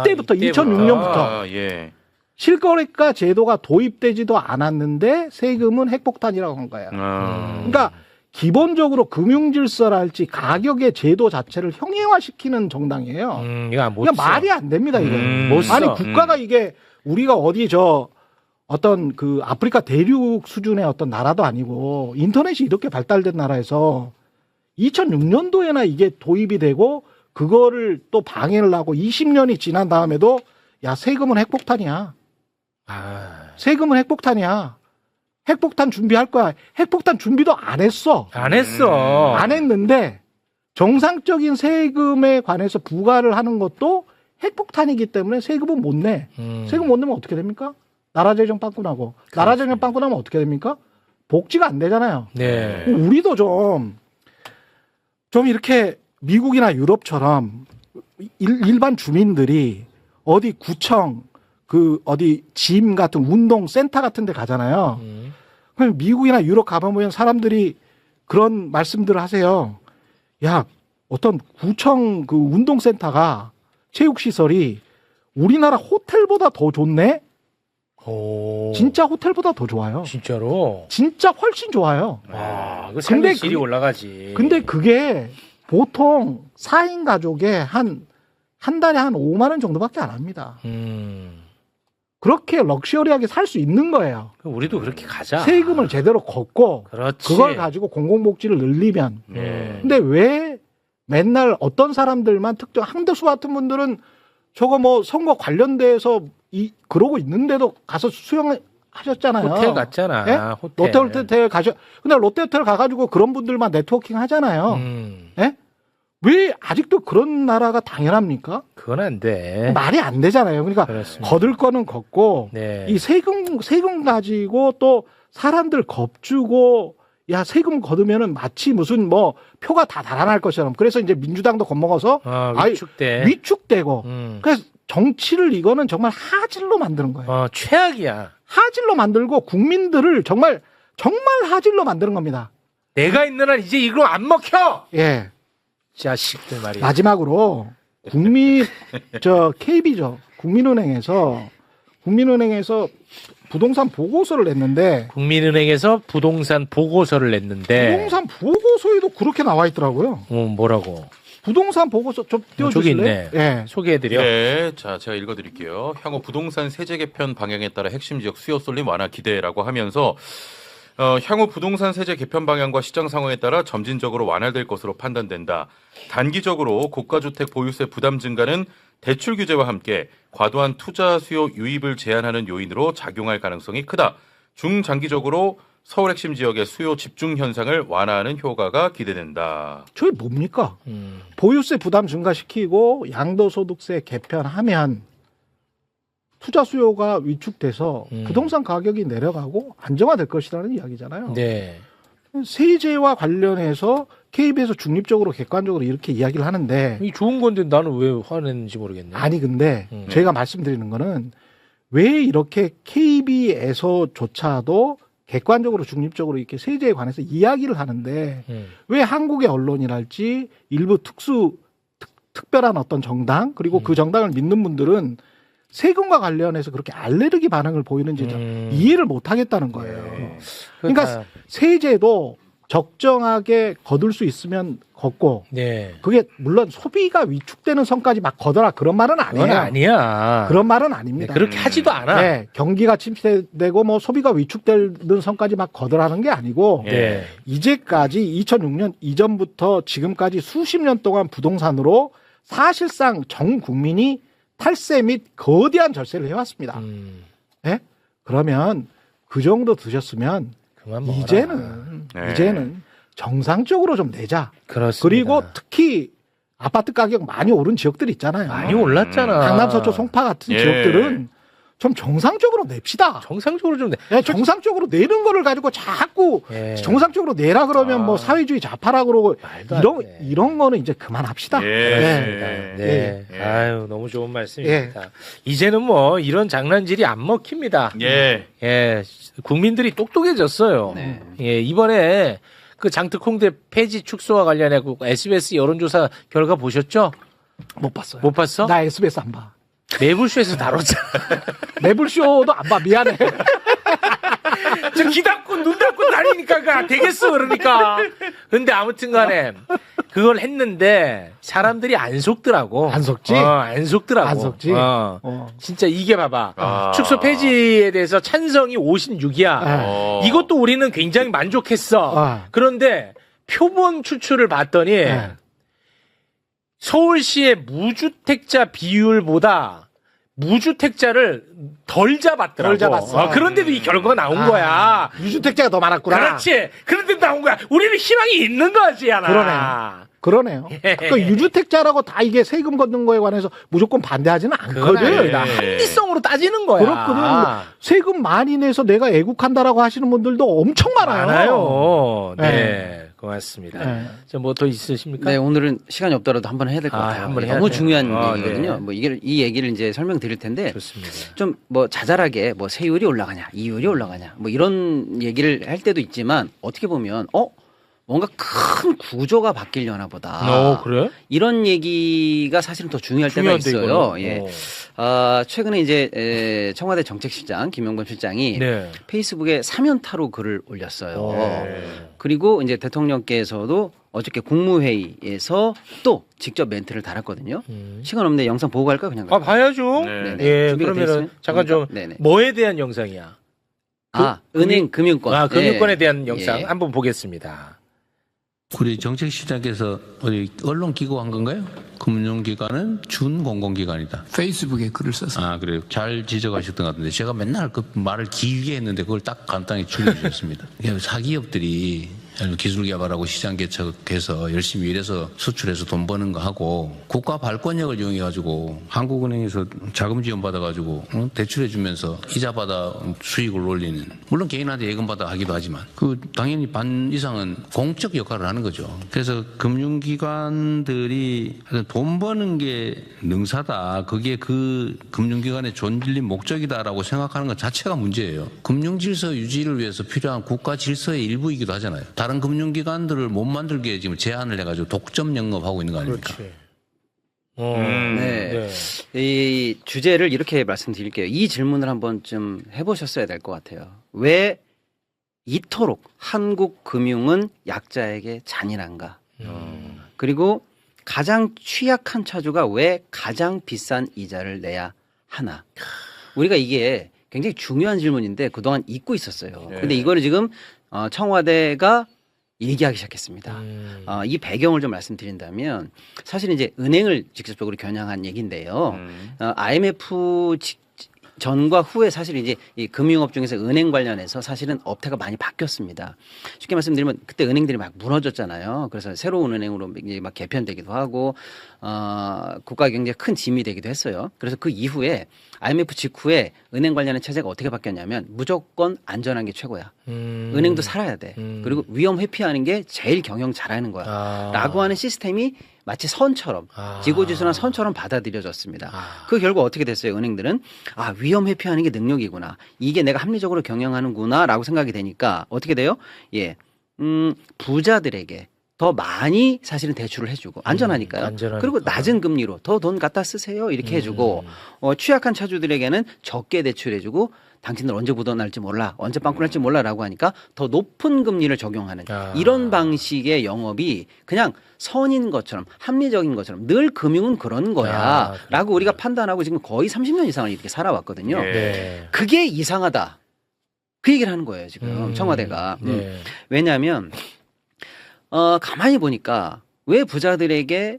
이때부터 2006년부터. 예. 실거래가 제도가 도입되지도 않았는데 세금은 핵폭탄이라고 한 거예요. 그러니까 기본적으로 금융질서랄지 가격의 제도 자체를 형해화시키는 정당이에요. 이거 못 그러니까 말이 안 됩니다, 이거. 못 써. 아니, 국가가 이게 우리가 어디 어떤 아프리카 대륙 수준의 어떤 나라도 아니고 인터넷이 이렇게 발달된 나라에서 2006년도에나 이게 도입이 되고 그거를 또 방해를 하고 20년이 지난 다음에도 야, 세금은 핵폭탄이야. 세금은 핵폭탄이야. 핵폭탄 준비할 거야. 핵폭탄 준비도 안 했어. 안 했어. 안 했는데 정상적인 세금에 관해서 부과를 하는 것도 핵폭탄이기 때문에 세금은 못 내. 세금 못 내면 어떻게 됩니까? 나라 재정 빵꾸 나고. 나라 재정 빵꾸 나면 어떻게 됩니까? 복지가 안 되잖아요. 네. 우리도 좀 이렇게 미국이나 유럽처럼 일반 주민들이 어디 구청, 어디 짐 같은 운동 센터 같은 데 가잖아요. 그럼 미국이나 유럽 가보면 사람들이 그런 말씀들을 하세요. 야, 어떤 구청 운동센터가 체육시설이 우리나라 호텔보다 더 좋네? 오. 진짜 호텔보다 더 좋아요. 진짜로. 진짜 훨씬 좋아요. 와, 그 근데 삶의 질이 그게- 올라가지. 근데 그게 보통 4인 가족에 한 달에 한 5만 원 정도밖에 안 합니다. 그렇게 럭셔리하게 살 수 있는 거예요. 그럼 우리도 그렇게 가자. 세금을 제대로 걷고 그렇지. 그걸 가지고 공공복지를 늘리면. 네. 근데 왜 맨날 어떤 사람들만 특정 한덕수 같은 분들은 저거 뭐 선거 관련돼서 그러고 있는데도 가서 수영하셨잖아요. 호텔 갔잖아. 예? 호텔. 롯데호텔 가셔. 근데 롯데호텔 가가지고 그런 분들만 네트워킹 하잖아요. 예? 왜 아직도 그런 나라가 당연합니까? 그건 안 돼. 말이 안 되잖아요. 그러니까 그렇습니다. 거들 거는 걷고 네. 이 세금 가지고 또 사람들 겁주고 야 세금 거두면은 마치 무슨 뭐 표가 다 달아날 것처럼 그래서 이제 민주당도 겁먹어서 위축돼. 위축되고 음. 그래서 정치를 이거는 정말 하질로 만드는 거예요. 최악이야. 하질로 만들고 국민들을 정말 하질로 만드는 겁니다. 내가 있는 한 이제 이거 안 먹혀. 예. 자식들 말이야. 마지막으로 KB죠. 국민은행에서 부동산 보고서를 냈는데 국민은행에서 부동산 보고서를 냈는데 부동산 보고서에도 그렇게 나와 있더라고요. 뭐라고? 부동산 보고서 좀 저기 띄워주실래요? 있네. 예. 소개해드려. 네, 자 제가 읽어드릴게요. 향후 부동산 세제 개편 방향에 따라 핵심 지역 수요 쏠림 완화 기대라고 하면서 향후 부동산 세제 개편 방향과 시장 상황에 따라 점진적으로 완화될 것으로 판단된다. 단기적으로 고가주택 보유세 부담 증가는 대출 규제와 함께 과도한 투자 수요 유입을 제한하는 요인으로 작용할 가능성이 크다. 중장기적으로 서울 핵심 지역의 수요 집중 현상을 완화하는 효과가 기대된다. 저게 뭡니까? 보유세 부담 증가시키고 양도소득세 개편하면 투자 수요가 위축돼서 부동산 가격이 내려가고 안정화될 것이라는 이야기잖아요. 네. 세제와 관련해서 KB에서 중립적으로 객관적으로 이렇게 이야기를 하는데 이 좋은 건데 나는 왜 화내는지 모르겠네. 아니 근데 저희가 말씀드리는 거는 왜 이렇게 KB에서조차도 객관적으로 중립적으로 이렇게 세제에 관해서 이야기를 하는데 왜 한국의 언론이랄지 일부 특별한 어떤 정당 그리고 그 정당을 믿는 분들은 세금과 관련해서 그렇게 알레르기 반응을 보이는지 이해를 못 하겠다는 거예요. 그러니까 세제도 적정하게 거둘 수 있으면 걷고 네. 그게 물론 소비가 위축되는 선까지 막 거둬라 그런 말은 아니에요. 그건 아니야. 그런 말은 네, 아닙니다. 그렇게 하지도 않아. 네, 경기가 침체되고 뭐 소비가 위축되는 선까지 막 거더라는 게 아니고 네. 이제까지 2006년 이전부터 지금까지 수십 년 동안 부동산으로 사실상 전 국민이 탈세 및 거대한 절세를 해왔습니다. 네? 그러면 그 정도 드셨으면 그만 먹어라. 이제는 정상적으로 좀 내자. 그렇습니다. 그리고 특히 아파트 가격 많이 오른 지역들 있잖아요. 많이 올랐잖아. 강남, 서초, 송파 같은 예. 지역들은 좀 정상적으로 냅시다. 정상적으로 좀 내. 네, 정상적으로 내는 거를 가지고 자꾸 예. 정상적으로 내라 그러면 뭐 사회주의 좌파라 그러고 말도 안 돼. 이런 거는 이제 그만합시다. 네. 네. 예. 아유, 너무 좋은 말씀입니다. 이제는 뭐 이런 장난질이 안 먹힙니다. 예. 예. 국민들이 똑똑해졌어요. 네. 예. 이번에 그 장특 홍대 폐지 축소와 관련해 그 SBS 여론조사 결과 보셨죠? 못 봤어요. 못 봤어? 나 SBS 안 봐. 매불쇼에서 다뤘잖아. 매불쇼도 안 봐. 미안해. 저 귀 닫고 눈 닫고 다니니까 되겠어 그러니까. 근데 아무튼 간에 그걸 했는데 사람들이 안 속더라고. 안 속지? 안 속더라고. 안 속지? 진짜 이게 봐봐. 아. 축소 폐지에 대해서 찬성이 56이야. 이것도 우리는 굉장히 만족했어. 아. 그런데 표본 추출을 봤더니 네. 서울시의 무주택자 비율보다 무주택자를 덜 잡았더라고. 덜 잡았어. 그런데도 이 결과가 나온 거야. 유주택자가 더 많았구나. 그렇지. 그런데 나온 거야. 우리는 희망이 있는 거지, 하나. 그러네요. 그 유주택자라고 다 이게 세금 걷는 거에 관해서 무조건 반대하지는 그건 않거든. 아니다. 합리성으로 따지는 거야. 그렇거든. 세금 많이 내서 내가 애국한다라고 하시는 분들도 엄청 많아요. 많아요. 네. 네. 고맙습니다. 네. 뭐 더 있으십니까? 네, 오늘은 시간이 없더라도 한번 해야 될 것 같아요. 한번 해야 너무 돼요. 중요한 아, 얘기거든요. 네. 뭐 이 얘기를 이제 설명드릴 텐데 좋습니다. 좀 뭐 자잘하게 뭐 세율이 올라가냐, 이율이 올라가냐, 뭐 이런 얘기를 할 때도 있지만 어떻게 보면 뭐 뭔가 큰 구조가 바뀌려나 보다. 그래? 이런 얘기가 사실은 더 중요할 때가 중요한데, 있어요. 이거는? 예. 최근에 이제 청와대 정책실장 김용건 실장이 네. 페이스북에 사면타로 글을 올렸어요. 네. 그리고 이제 대통령께서도 어저께 국무회의에서 또 직접 멘트를 달았거든요. 시간 없는데 영상 보고 갈까요? 그냥 아, 갈까요? 봐야죠. 네. 예, 준비가 돼 그러면은 있으면 잠깐 좀 보니까? 네네. 뭐에 대한 영상이야? 은행 금융권. 아, 금융권에 예. 대한 영상 예. 한번 보겠습니다. 우리 정책실장께서 어디 언론 기고한 건가요? 금융기관은 준공공기관이다. 페이스북에 글을 써서. 아 그래요. 잘 지적하셨던 것 같은데 제가 맨날 그 말을 길게 했는데 그걸 딱 간단히 줄여주셨습니다. 사기업들이 기술 개발하고 시장 개척해서 열심히 일해서 수출해서 돈 버는 거 하고 국가 발권력을 이용해 가지고 한국은행에서 자금 지원 받아 가지고 대출해 주면서 이자 받아 수익을 올리는, 물론 개인한테 예금 받아 하기도 하지만 그 당연히 반 이상은 공적 역할을 하는 거죠. 그래서 금융기관들이 돈 버는 게 능사다, 그게 그 금융기관의 존립 목적이다라고 생각하는 것 자체가 문제예요. 금융질서 유지를 위해서 필요한 국가 질서의 일부이기도 하잖아요. 다른 금융기관들을 못 만들게 지금 제한을 해가지고 독점 영업하고 있는 거 아닙니까? 그렇지. 네. 이 주제를 이렇게 말씀드릴게요. 이 질문을 한번 좀 해보셨어야 될 것 같아요. 왜 이토록 한국 금융은 약자에게 잔인한가? 그리고 가장 취약한 차주가 왜 가장 비싼 이자를 내야 하나? 우리가 이게 굉장히 중요한 질문인데 그동안 잊고 있었어요. 근데 이거를 지금 청와대가 얘기하기 시작했습니다. 이 배경을 좀 말씀드린다면 사실 이제 은행을 직접적으로 겨냥한 얘기인데요. IMF 전과 후에 사실 이제 이 금융업 중에서 은행 관련해서 사실은 업태가 많이 바뀌었습니다. 쉽게 말씀드리면 그때 은행들이 막 무너졌잖아요. 그래서 새로운 은행으로 이제 막 개편되기도 하고 국가 경제에 큰 짐이 되기도 했어요. 그래서 그 이후에 IMF 직후에 은행 관련한 체제가 어떻게 바뀌었냐면 무조건 안전한 게 최고야. 은행도 살아야 돼. 그리고 위험 회피하는 게 제일 경영 잘하는 거야. 라고 하는 시스템이 마치 선처럼 지고지순한 선처럼 받아들여졌습니다. 그 결과 어떻게 됐어요? 은행들은 위험 회피하는 게 능력이구나. 이게 내가 합리적으로 경영하는구나 라고 생각이 되니까 어떻게 돼요? 부자들에게 더 많이 사실은 대출을 해주고 안전하니까요. 안전하니까. 그리고 낮은 금리로 더 돈 갖다 쓰세요 이렇게 해주고 취약한 차주들에게는 적게 대출해주고 당신들 언제 부도날지 몰라, 언제 빵꾸 날지 몰라라고 하니까 더 높은 금리를 적용하는 이런 방식의 영업이 그냥 선인 것처럼 합리적인 것처럼 늘 금융은 그런 거야라고 우리가 판단하고 지금 거의 30년 이상을 이렇게 살아왔거든요. 네. 그게 이상하다. 그 얘기를 하는 거예요 지금 청와대가. 네. 왜냐하면 가만히 보니까 왜 부자들에게는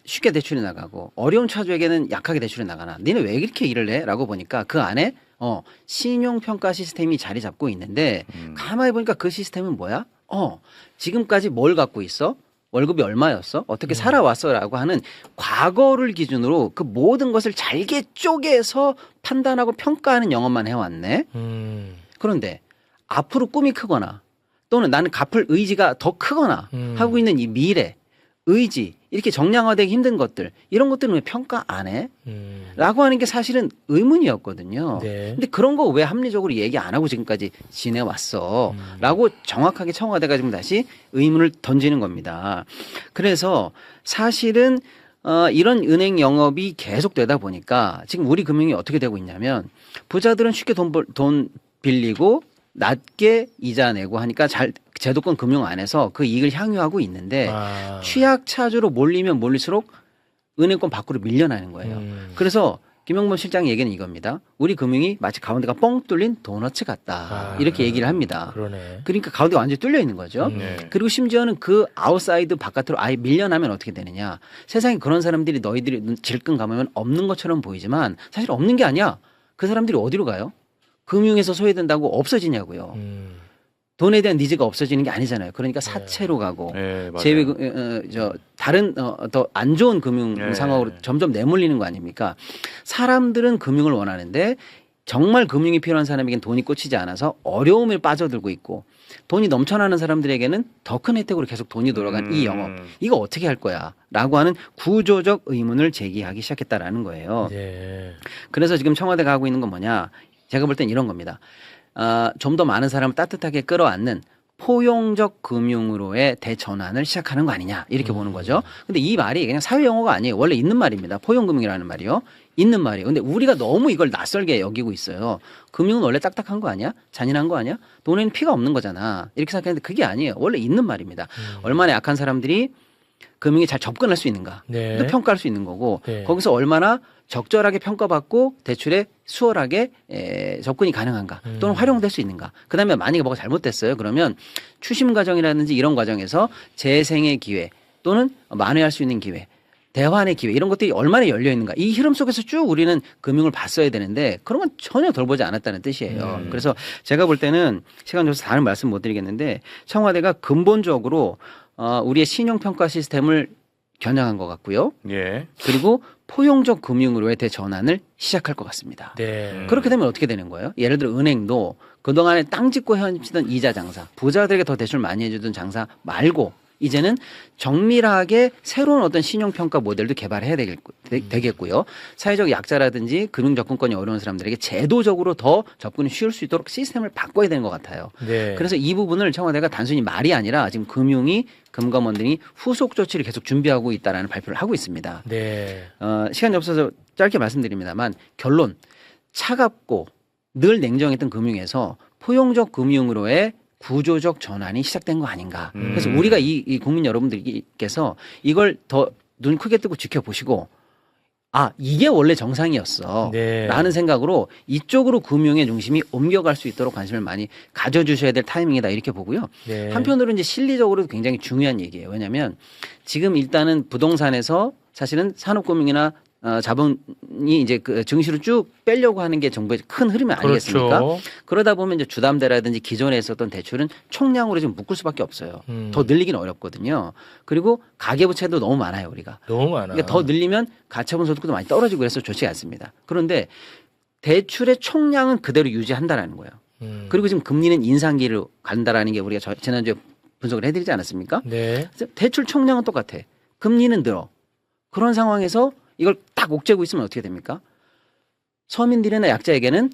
쉽게 대출이 나가고 어려운 차주에게는 약하게 대출이 나가나? 니네 왜 이렇게 일을 해? 라고 보니까 그 안에 신용평가 시스템이 자리 잡고 있는데 가만히 보니까 그 시스템은 뭐야? 지금까지 뭘 갖고 있어? 월급이 얼마였어? 어떻게 살아왔어? 라고 하는 과거를 기준으로 그 모든 것을 잘게 쪼개서 판단하고 평가하는 영업만 해왔네. 그런데 앞으로 꿈이 크거나 또는 나는 갚을 의지가 더 크거나 하고 있는 이 미래, 의지, 이렇게 정량화되기 힘든 것들, 이런 것들은 왜 평가 안 해? 라고 하는 게 사실은 의문이었거든요. 네. 근데 그런 거 왜 합리적으로 얘기 안 하고 지금까지 지내왔어? 라고 정확하게 청와대가 지금 다시 의문을 던지는 겁니다. 그래서 사실은 이런 은행 영업이 계속되다 보니까 지금 우리 금융이 어떻게 되고 있냐면 부자들은 쉽게 돈 빌리고 낮게 이자 내고 하니까 잘 제도권 금융 안에서 그 이익을 향유하고 있는데 취약 차주로 몰리면 몰릴수록 은행권 밖으로 밀려나는 거예요. 그래서 김용범 실장 얘기는 이겁니다. 우리 금융이 마치 가운데가 뻥 뚫린 도너츠 같다. 이렇게 얘기를 합니다. 그러네. 그러니까 가운데가 완전히 뚫려 있는 거죠. 그리고 심지어는 그 아웃사이드 바깥으로 아예 밀려나면 어떻게 되느냐. 세상에 그런 사람들이 너희들이 질끈 감으면 없는 것처럼 보이지만 사실 없는 게 아니야. 그 사람들이 어디로 가요? 금융에서 소외된다고 없어지냐고요. 돈에 대한 니즈가 없어지는 게 아니잖아요. 그러니까 사채로 가고 다른 더 안 좋은 금융 상황으로 점점 내몰리는 거 아닙니까? 사람들은 금융을 원하는데 정말 금융이 필요한 사람에겐 돈이 꽂히지 않아서 어려움에 빠져들고 있고 돈이 넘쳐나는 사람들에게는 더 큰 혜택으로 계속 돈이 돌아간 이 영업. 이거 어떻게 할 거야? 라고 하는 구조적 의문을 제기하기 시작했다라는 거예요. 네. 그래서 지금 청와대가 하고 있는 건 뭐냐? 제가 볼 땐 이런 겁니다. 좀 더 많은 사람을 따뜻하게 끌어안는 포용적 금융으로의 대전환을 시작하는 거 아니냐 이렇게 보는 거죠. 근데 이 말이 그냥 사회 용어가 아니에요. 원래 있는 말입니다. 포용금융이라는 말이요. 있는 말이에요. 근데 우리가 너무 이걸 낯설게 여기고 있어요. 금융은 원래 딱딱한 거 아니야? 잔인한 거 아니야? 돈에는 피가 없는 거잖아. 이렇게 생각했는데 그게 아니에요. 원래 있는 말입니다. 얼마나 약한 사람들이 금융에 잘 접근할 수 있는가. 네. 또 평가할 수 있는 거고 네. 거기서 얼마나 적절하게 평가받고 대출에 수월하게 접근이 가능한가 또는 활용될 수 있는가. 그다음에 만약에 뭐가 잘못됐어요. 그러면 추심 과정이라든지 이런 과정에서 재생의 기회 또는 만회할 수 있는 기회 대환의 기회 이런 것들이 얼마나 열려 있는가. 이 흐름 속에서 쭉 우리는 금융을 봤어야 되는데 그런 건 전혀 돌보지 않았다는 뜻이에요. 그래서 제가 볼 때는 시간 줘서 다른 말씀 못 드리겠는데 청와대가 근본적으로 우리의 신용평가 시스템을 겨냥한 것 같고요. 예. 그리고 포용적 금융으로의 대전환을 시작할 것 같습니다. 네. 그렇게 되면 어떻게 되는 거예요? 예를 들어 은행도 그동안에 땅 짓고 헤엄치던 이자 장사, 부자들에게 더 대출 많이 해주던 장사 말고 이제는 정밀하게 새로운 어떤 신용평가 모델도 개발해야 되겠고요. 사회적 약자라든지 금융 접근권이 어려운 사람들에게 제도적으로 더 접근이 쉬울 수 있도록 시스템을 바꿔야 되는 것 같아요. 네. 그래서 이 부분을 청와대가 단순히 말이 아니라 지금 금융이 금감원들이 후속 조치를 계속 준비하고 있다라는 발표를 하고 있습니다. 네. 시간이 없어서 짧게 말씀드립니다만 결론 차갑고 늘 냉정했던 금융에서 포용적 금융으로의 구조적 전환이 시작된 거 아닌가. 그래서 우리가 이 국민 여러분들께서 이걸 더 눈 크게 뜨고 지켜보시고 아 이게 원래 정상이었어 네. 라는 생각으로 이쪽으로 금융의 중심이 옮겨갈 수 있도록 관심을 많이 가져주셔야 될 타이밍이다 이렇게 보고요. 네. 한편으로 이제 실리적으로도 굉장히 중요한 얘기예요. 왜냐하면 지금 일단은 부동산에서 사실은 산업금융이나 자본이 이제 그 증시로 쭉 빼려고 하는 게 정부의 큰 흐름이 아니겠습니까? 그렇죠. 그러다 보면 이제 주담대라든지 기존에 있었던 대출은 총량으로 지금 묶을 수밖에 없어요. 더 늘리긴 어렵거든요. 그리고 가계부채도 너무 많아요, 우리가. 너무 많아. 그러니까 더 늘리면 가처분 소득도 많이 떨어지고 그래서 좋지 않습니다. 그런데 대출의 총량은 그대로 유지한다라는 거예요. 그리고 지금 금리는 인상기로 간다라는 게 우리가 지난주에 분석을 해드리지 않았습니까? 네. 대출 총량은 똑같아. 금리는 늘어. 그런 상황에서 이걸 딱 옥죄고 있으면 어떻게 됩니까? 서민들이나 약자에게는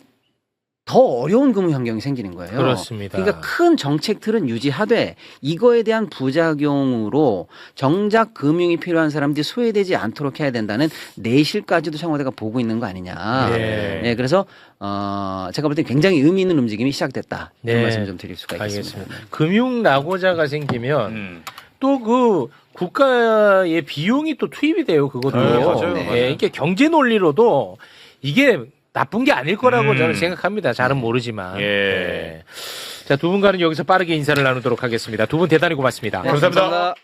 더 어려운 금융 환경이 생기는 거예요. 그렇습니다. 그러니까 큰 정책 틀은 유지하되 이거에 대한 부작용으로 정작 금융이 필요한 사람들이 소외되지 않도록 해야 된다는 내실까지도 청와대가 보고 있는 거 아니냐. 네. 네, 그래서 제가 볼 때 굉장히 의미 있는 움직임이 시작됐다. 이런 네. 말씀 좀 드릴 수가 있겠습니다. 알겠습니다. 금융 낙오자가 생기면 또 그 국가의 비용이 또 투입이 돼요. 그것도. 네, 맞아요. 네, 맞아요. 이게 경제 논리로도 이게 나쁜 게 아닐 거라고 저는 생각합니다. 잘은 모르지만. 예. 네. 자, 두 분과는 여기서 빠르게 인사를 나누도록 하겠습니다. 두 분 대단히 고맙습니다. 네, 감사합니다.